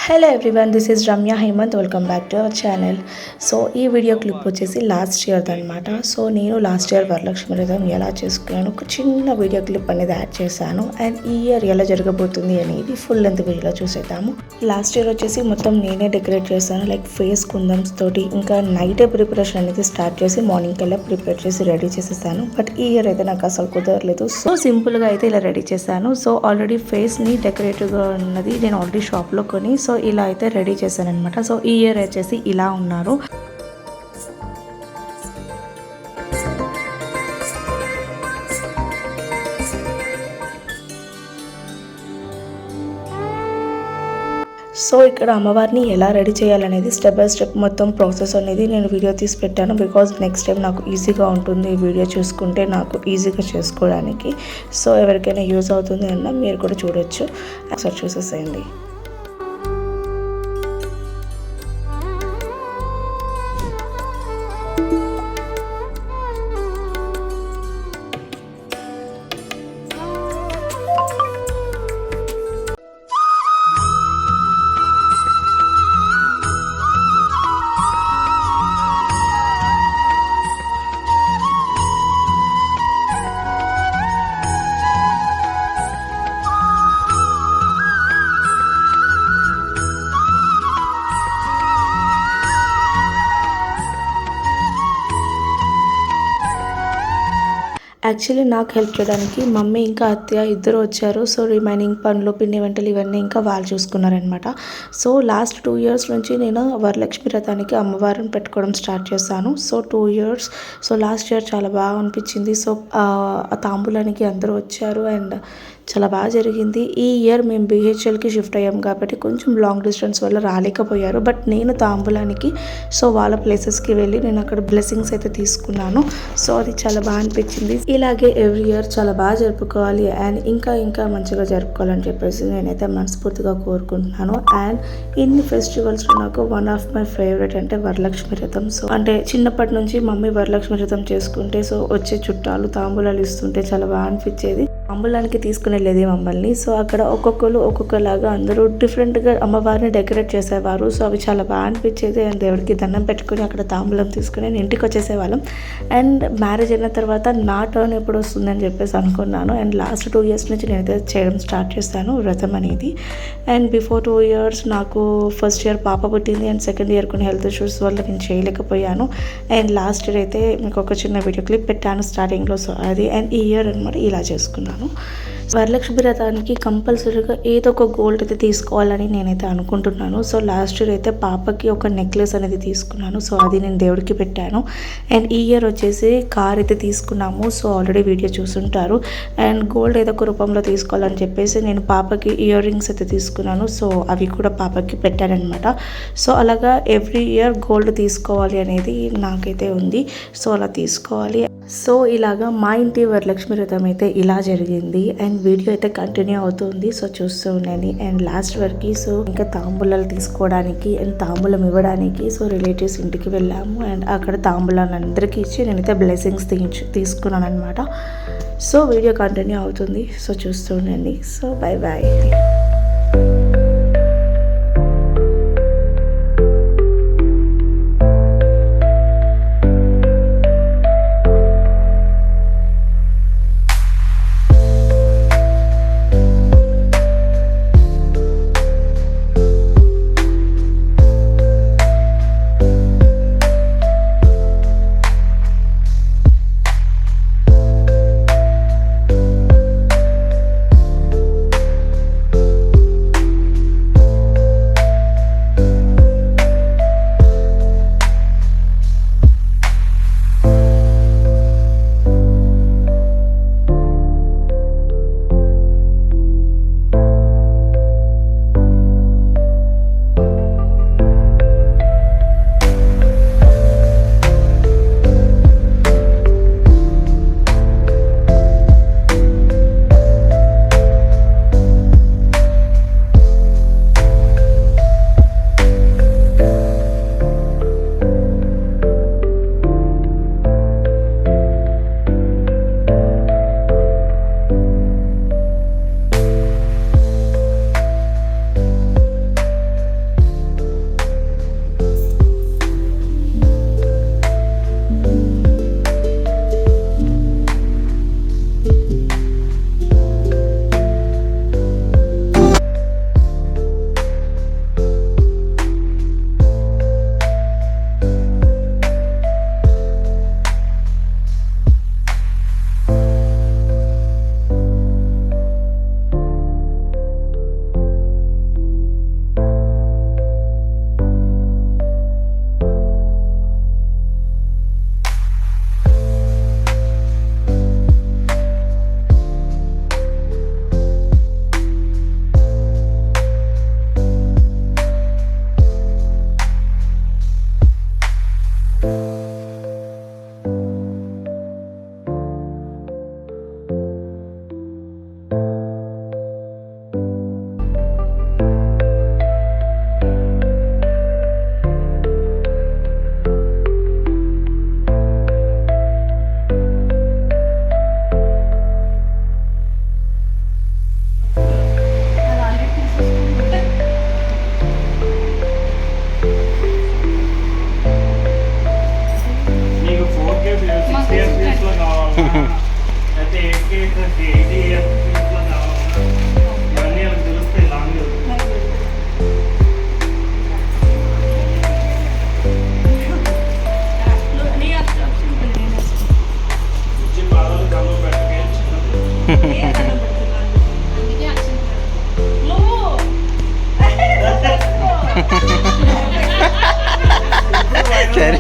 Hello everyone, this is Ramya Hemanth. Welcome back to our channel. So ఈ video clip వచ్చేసి last ఇయర్ది అనమాట. So నేను లాస్ట్ ఇయర్ వరలక్ష్మి వ్రతం ఎలా చేసుకున్నాను ఒక చిన్న వీడియో క్లిప్ అనేది యాడ్ చేశాను. అండ్ ఈ ఇయర్ ఎలా జరగబోతుంది అనేది ఫుల్ లెంత్ వీడియోలో చూసేద్దాము. లాస్ట్ ఇయర్ వచ్చేసి మొత్తం నేనే డెకరేట్ చేశాను, లైక్ ఫేస్ కుందమ్స్ తోటి. ఇంకా నైటే ప్రిపరేషన్ అనేది స్టార్ట్ చేసి మార్నింగ్ కల్లా ప్రిపేర్ చేసి రెడీ చేసేసాను. బట్ ఈ ఇయర్ అయితే నాకు అసలు కుదరలేదు. సో సింపుల్గా అయితే ఇలా రెడీ చేశాను. సో ఆల్రెడీ ఫేస్ని డెకరేటివ్గా ఉన్నది నేను ఆల్రెడీ షాప్లో కొని సో ఇలా అయితే రెడీ చేశాను అనమాట. సో ఈ ఇయర్ వచ్చేసి ఇలా ఉన్నారు. సో ఇక్కడ అమ్మవారిని ఎలా రెడీ చేయాలనేది స్టెప్ బై స్టెప్ మొత్తం ప్రాసెస్ అనేది నేను వీడియో తీసి పెట్టాను. బికాజ్ నెక్స్ట్ టైం నాకు ఈజీగా ఉంటుంది ఈ వీడియో చూసుకుంటే, నాకు ఈజీగా చేసుకోవడానికి. సో ఎవరికైనా యూజ్ అవుతుంది అన్న మీరు కూడా చూడొచ్చు, ఒకసారి చూసేసేయండి. యాక్చువల్లీ నాకు హెల్ప్ చేయడానికి మమ్మీ ఇంకా అత్తయ్య ఇద్దరు వచ్చారు. సో రిమైనింగ్ పనులు, పిండి వంటలు ఇవన్నీ ఇంకా వాళ్ళు చూసుకున్నారనమాట. సో లాస్ట్ 2 years నుంచి నేను వరలక్ష్మి వ్రతానికి అమ్మవారిని పెట్టుకోవడం స్టార్ట్ చేశాను. So 2 years. So last year చాలా బాగా అనిపించింది. సో ఆ తాంబూలానికి అందరూ వచ్చారు అండ్ చాలా బాగా జరిగింది. ఈ ఇయర్ మేము BHLకి షిఫ్ట్ అయ్యాం కాబట్టి కొంచెం లాంగ్ డిస్టెన్స్ వల్ల రాలేకపోయారు. బట్ నేను తాంబూలానికి సో వాళ్ళ ప్లేసెస్కి వెళ్ళి నేను అక్కడ బ్లెస్సింగ్స్ అయితే తీసుకున్నాను. సో అది చాలా బాగా అనిపించింది. ఇలాగే ఎవ్రీ ఇయర్ చాలా బాగా జరుపుకోవాలి అండ్ ఇంకా మంచిగా జరుపుకోవాలని చెప్పేసి నేనైతే మనస్ఫూర్తిగా కోరుకుంటున్నాను. అండ్ ఇన్ని ఫెస్టివల్స్లో నాకు వన్ ఆఫ్ మై ఫేవరెట్ అంటే వరలక్ష్మి వ్రతం. సో అంటే చిన్నప్పటి నుంచి మమ్మీ వరలక్ష్మి వ్రతం చేసుకుంటే సో వచ్చే చుట్టాలు తాంబూలాలు ఇస్తుంటే చాలా బాగా అనిపించేది. తాంబూలానికి తీసుకునేది మమ్మల్ని. సో అక్కడ ఒక్కొక్కలాగా అందరూ డిఫరెంట్గా అమ్మవారిని డెకరేట్ చేసేవారు. సో అవి చాలా బాగా అనిపించేది. అండ్ దేవుడికి దండం పెట్టుకుని అక్కడ తాంబూలం తీసుకుని నేను ఇంటికి వచ్చేసేవాళ్ళం. అండ్ మ్యారేజ్ అయిన తర్వాత నా టర్న్ ఎప్పుడు వస్తుందని చెప్పేసి అనుకున్నాను. అండ్ లాస్ట్ 2 years నుంచి నేనైతే చేయడం స్టార్ట్ చేస్తాను వ్రతం అనేది. అండ్ బిఫోర్ 2 years నాకు ఫస్ట్ ఇయర్ పాప పుట్టింది అండ్ సెకండ్ ఇయర్ కొన్ని హెల్త్ ఇష్యూస్ వల్ల నేను చేయలేకపోయాను. అండ్ లాస్ట్ ఇయర్ అయితే మీకు ఒక చిన్న వీడియో క్లిప్ పెట్టాను స్టార్టింగ్లో. సో అది అండ్ ఈ ఇయర్ అనమాట ఇలా చేసుకున్నాను. వరలక్ష్మి వ్రతానికి కంపల్సరీగా ఏదో ఒక గోల్డ్ అయితే తీసుకోవాలని నేనైతే అనుకుంటున్నాను. సో లాస్ట్ ఇయర్ అయితే పాపకి ఒక నెక్లెస్ అనేది తీసుకున్నాను. సో అది నేను దేవుడికి పెట్టాను. అండ్ ఈ ఇయర్ వచ్చేసి కార్ అయితే తీసుకున్నాము. సో ఆల్రెడీ వీడియో చూసుంటారు. అండ్ గోల్డ్ ఏదో ఒక రూపంలో తీసుకోవాలని చెప్పేసి నేను పాపకి ఇయర్ రింగ్స్ అయితే తీసుకున్నాను. సో అవి కూడా పాపకి పెట్టానమాట. సో అలాగా ఎవ్రీ ఇయర్ గోల్డ్ తీసుకోవాలి అనేది నాకైతే ఉంది. సో అలా తీసుకోవాలి. సో ఇలాగా మా ఇంటి వరలక్ష్మి వ్రతం అయితే ఇలా జరిగింది. అండ్ వీడియో అయితే కంటిన్యూ అవుతుంది. సో చూస్తూ ఉండండి. అండ్ లాస్ట్ వరకు సో ఇంకా తాంబూలాలు తీసుకోవడానికి అండ్ తాంబూలం ఇవ్వడానికి సో రిలేటివ్స్ ఇంటికి వెళ్ళాము. అండ్ అక్కడ తాంబూలాన్ని అందరికీ ఇచ్చి నేనైతే బ్లెస్సింగ్స్ తీసుకున్నాను అనమాట. సో వీడియో కంటిన్యూ అవుతుంది. సో చూస్తూ ఉండండి. So by. వాళ్ళకి 80 years ఇంట్లో కావాలన్నా ఇవన్నీ వాళ్ళకి తెలుస్తాయి లాంగ్. బుజ్జి పాదాలు కళ్ళు పెట్టకే చిన్నది. సరే